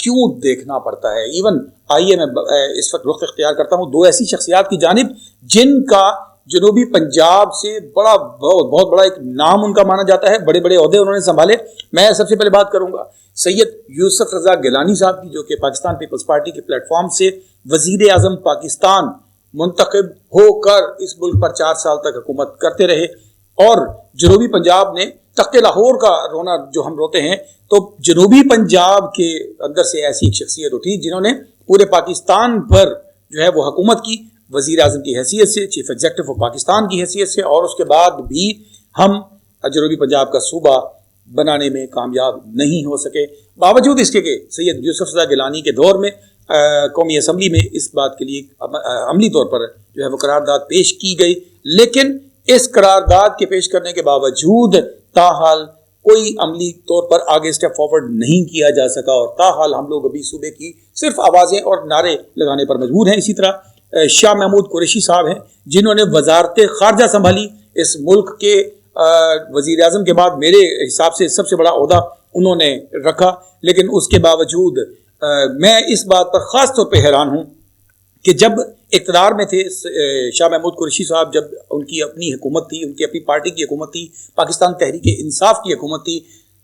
کیوں دیکھنا پڑتا ہے؟ ایون آئیے میں اس وقت رخ اختیار کرتا ہوں دو ایسی شخصیات کی جانب جن کا جنوبی پنجاب سے بہت بڑا ایک نام ان کا مانا جاتا ہے، بڑے بڑے عہدے انہوں نے سنبھالے۔ میں سب سے پہلے بات کروں گا سید یوسف رضا گیلانی صاحب کی، جو کہ پاکستان پیپلز پارٹی کے پلیٹ فارم سے وزیر اعظم پاکستان منتخب ہو کر اس ملک پر 4 سال تک حکومت کرتے رہے، اور جنوبی پنجاب نے تخت لاہور کا رونا جو ہم روتے ہیں، تو جنوبی پنجاب کے اندر سے ایسی ایک شخصیت اٹھی جنہوں نے پورے پاکستان پر جو ہے وہ حکومت کی، وزیر اعظم کی حیثیت سے، چیف ایگزیکٹو آف پاکستان کی حیثیت سے، اور اس کے بعد بھی ہم جنوبی پنجاب کا صوبہ بنانے میں کامیاب نہیں ہو سکے، باوجود اس کے کہ سید یوسف رضا گیلانی کے دور میں قومی اسمبلی میں اس بات کے لیے عملی طور پر جو ہے وہ قرارداد پیش کی گئی، لیکن اس قرارداد کے پیش کرنے کے باوجود تاحال کوئی عملی طور پر آگے اسٹیپ فارورڈ نہیں کیا جا سکا، اور تاحال ہم لوگ ابھی صوبے کی صرف آوازیں اور نعرے لگانے پر مجبور ہیں۔ اسی طرح شاہ محمود قریشی صاحب ہیں جنہوں نے وزارت خارجہ سنبھالی، اس ملک کے وزیر اعظم کے بعد میرے حساب سے سب سے بڑا عہدہ انہوں نے رکھا، لیکن اس کے باوجود میں اس بات پر خاص طور پہ حیران ہوں کہ جب اقتدار میں تھے شاہ محمود قریشی صاحب، جب ان کی اپنی حکومت تھی، ان کی اپنی پارٹی کی حکومت تھی، پاکستان تحریک انصاف کی حکومت تھی،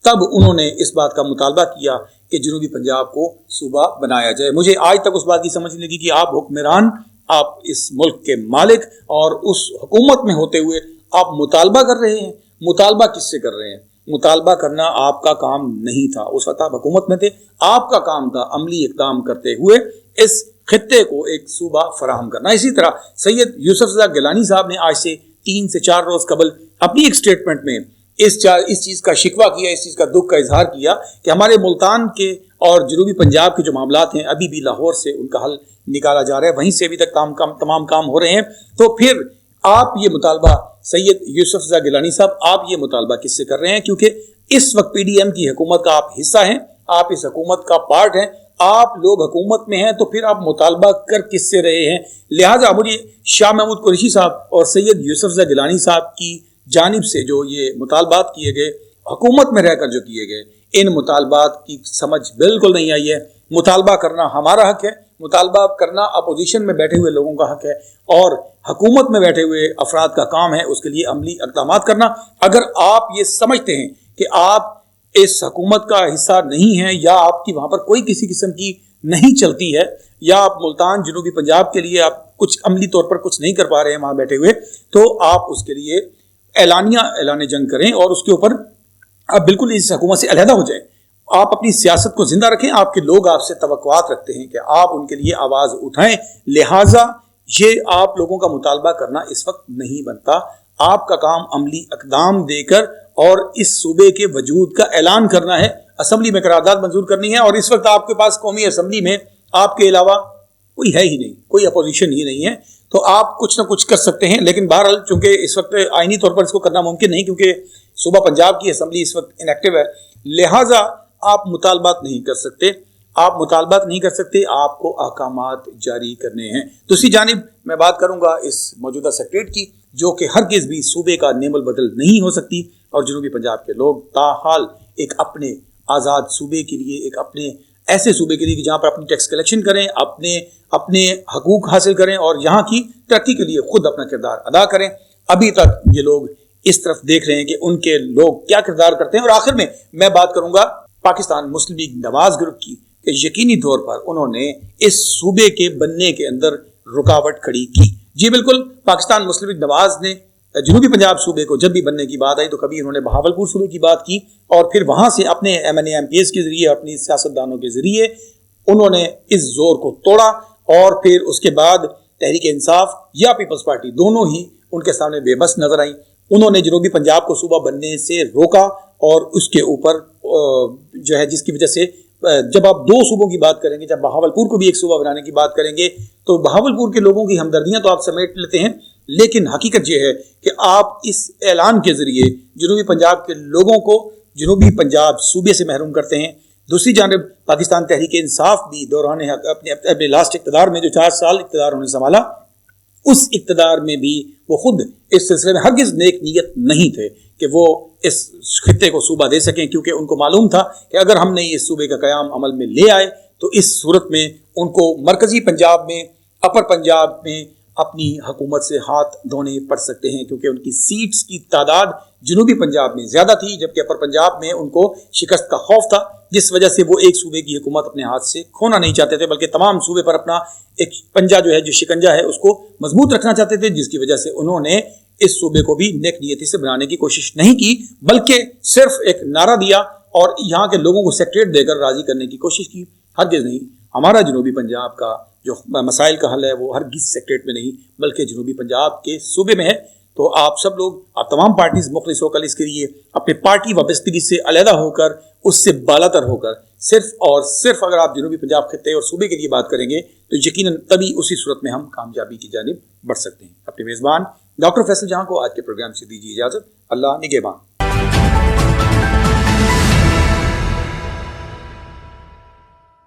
تب انہوں نے اس بات کا مطالبہ کیا کہ جنوبی پنجاب کو صوبہ بنایا جائے۔ مجھے آج تک اس بات کی سمجھ نہیں لگی کہ آپ حکمران، آپ اس ملک کے مالک، اور اس حکومت میں ہوتے ہوئے آپ مطالبہ کر رہے ہیں۔ مطالبہ کس سے کر رہے ہیں؟ مطالبہ کرنا آپ کا کام نہیں تھا، اس وقت آپ حکومت میں تھے، آپ کا کام تھا عملی اقدام کرتے ہوئے اس خطے کو ایک صوبہ فراہم کرنا۔ اسی طرح سید یوسف رضا گیلانی صاحب نے آج سے 3 سے 4 روز قبل اپنی ایک سٹیٹمنٹ میں اس چیز کا شکوہ کیا، اس چیز کا دکھ کا اظہار کیا کہ ہمارے ملتان کے اور جنوبی پنجاب کے جو معاملات ہیں ابھی بھی لاہور سے ان کا حل نکالا جا رہا ہے، وہیں سے ابھی تک تمام کام ہو رہے ہیں۔ تو پھر آپ یہ مطالبہ سید یوسف رضا گیلانی صاحب، آپ یہ مطالبہ کس سے کر رہے ہیں؟ کیونکہ اس وقت پی ڈی ایم کی حکومت کا آپ حصہ ہیں، آپ اس حکومت کا پارٹ ہیں، آپ لوگ حکومت میں ہیں، تو پھر آپ مطالبہ کر کس سے رہے ہیں؟ لہٰذا مجھے شاہ محمود قریشی صاحب اور سید یوسف رضا گیلانی صاحب کی جانب سے جو یہ مطالبات کیے گئے، حکومت میں رہ کر جو کیے گئے، ان مطالبات کی سمجھ بالکل نہیں آئی ہے۔ مطالبہ کرنا ہمارا حق ہے، مطالبہ کرنا اپوزیشن میں بیٹھے ہوئے لوگوں کا حق ہے، اور حکومت میں بیٹھے ہوئے افراد کا کام ہے اس کے لیے عملی اقدامات کرنا۔ اگر آپ یہ سمجھتے ہیں کہ آپ اس حکومت کا حصہ نہیں ہیں، یا آپ کی وہاں پر کوئی کسی قسم کی نہیں چلتی ہے، یا آپ ملتان جنوبی پنجاب کے لیے آپ کچھ عملی طور پر کچھ نہیں کر پا رہے ہیں وہاں بیٹھے ہوئے، تو آپ اس کے لیے اعلان جنگ کریں، اور اس کے اوپر آپ بالکل اس حکومت سے علیحدہ ہو جائیں۔ آپ اپنی سیاست کو زندہ رکھیں، آپ کے لوگ آپ سے توقعات رکھتے ہیں کہ آپ ان کے لیے آواز اٹھائیں، لہٰذا یہ آپ لوگوں کا مطالبہ کرنا اس وقت نہیں بنتا۔ آپ کا کام عملی اقدام دے کر اور اس صوبے کے وجود کا اعلان کرنا ہے، اسمبلی میں قرارداد منظور کرنی ہے، اور اس وقت آپ کے پاس قومی اسمبلی میں آپ کے علاوہ کوئی ہے ہی نہیں، کوئی اپوزیشن ہی نہیں ہے، تو آپ کچھ نہ کچھ کر سکتے ہیں۔ لیکن بہرحال چونکہ اس وقت آئینی طور پر اس کو کرنا ممکن نہیں، کیونکہ صوبہ پنجاب کی اسمبلی اس وقت انیکٹیو ہے، لہٰذا آپ مطالبات نہیں کر سکتے، آپ کو احکامات جاری کرنے ہیں۔ دوسری جانب میں بات کروں گا اس موجودہ سیکریٹریٹ کی، جو کہ ہرگز بھی صوبے کا نیم البدل نہیں ہو سکتی، اور جنوبی پنجاب کے لوگ تاحال ایک اپنے آزاد صوبے کے لیے، ایک اپنے ایسے صوبے کے لیے کہ جہاں پر اپنی ٹیکس کلیکشن کریں، اپنے حقوق حاصل کریں، اور یہاں کی ترقی کے لیے خود اپنا کردار ادا کریں۔ ابھی تک یہ لوگ اس طرف دیکھ رہے ہیں کہ ان کے لوگ کیا کردار کرتے ہیں۔ اور آخر میں بات کروں گا پاکستان مسلم لیگ نواز گروپ کی، کہ یقینی طور پر انہوں نے اس صوبے کے بننے کے اندر رکاوٹ کھڑی کی۔ جی بالکل، پاکستان مسلم لیگ نواز نے جنوبی پنجاب صوبے کو جب بھی بننے کی بات آئی تو کبھی انہوں نے بہاولپور صوبے کی بات کی، اور پھر وہاں سے اپنے MNA-MPs کے ذریعے، اپنی سیاستدانوں کے ذریعے انہوں نے اس زور کو توڑا، اور پھر اس کے بعد تحریک انصاف یا پیپلز پارٹی دونوں ہی ان کے سامنے بے بس نظر آئیں۔ انہوں نے جنوبی پنجاب کو صوبہ بننے سے روکا، اور اس کے اوپر جو ہے جس کی وجہ سے جب آپ 2 صوبوں کی بات کریں گے، جب بہاولپور کو بھی ایک صوبہ بنانے کی بات کریں گے، تو بہاولپور کے لوگوں کی ہمدردیاں تو آپ سمیٹ لیتے ہیں، لیکن حقیقت یہ ہے کہ آپ اس اعلان کے ذریعے جنوبی پنجاب کے لوگوں کو جنوبی پنجاب صوبے سے محروم کرتے ہیں۔ دوسری جانب پاکستان تحریک انصاف بھی دوران اپنے لاسٹ اقتدار میں جو 4 سال اقتدار انہوں نے سنبھالا، اس اقتدار میں بھی وہ خود اس سلسلے میں ہرگز نیک نیت نہیں تھے کہ وہ اس خطے کو صوبہ دے سکیں، کیونکہ ان کو معلوم تھا کہ اگر ہم نے اس صوبے کا قیام عمل میں لے آئے تو اس صورت میں ان کو مرکزی پنجاب میں، اپر پنجاب میں اپنی حکومت سے ہاتھ دھونے پڑ سکتے ہیں، کیونکہ ان کی سیٹس کی تعداد جنوبی پنجاب میں زیادہ تھی، جبکہ اپر پنجاب میں ان کو شکست کا خوف تھا، جس وجہ سے وہ ایک صوبے کی حکومت اپنے ہاتھ سے کھونا نہیں چاہتے تھے، بلکہ تمام صوبے پر اپنا ایک پنجہ جو ہے، جو شکنجہ ہے، اس کو مضبوط رکھنا چاہتے تھے، جس کی وجہ سے انہوں نے اس صوبے کو بھی نیک نیتی سے بنانے کی کوشش نہیں کی، بلکہ صرف ایک نعرہ دیا اور یہاں کے لوگوں کو سیکریٹ دے کر راضی کرنے کی کوشش کی۔ ہرگز نہیں، ہمارا جنوبی پنجاب کا جو مسائل کا حل ہے وہ ہرگز سیکریٹ میں نہیں، بلکہ جنوبی پنجاب کے صوبے میں ہے۔ تو آپ سب لوگ، آپ تمام پارٹیز مخلص ہو کر اس کے لیے اپنے پارٹی وابستگی سے علیحدہ ہو کر، اس سے بالاتر ہو کر، صرف اور صرف اگر آپ جنوبی پنجاب خطے اور صوبے کے لیے بات کریں گے تو یقیناً تبھی اسی صورت میں ہم کامیابی کی جانب بڑھ سکتے ہیں۔ اپنے میزبان ڈاکٹر فیصل جہاں کو آج کے پروگرام سے دیجیے اجازت۔ اللہ نگہبان۔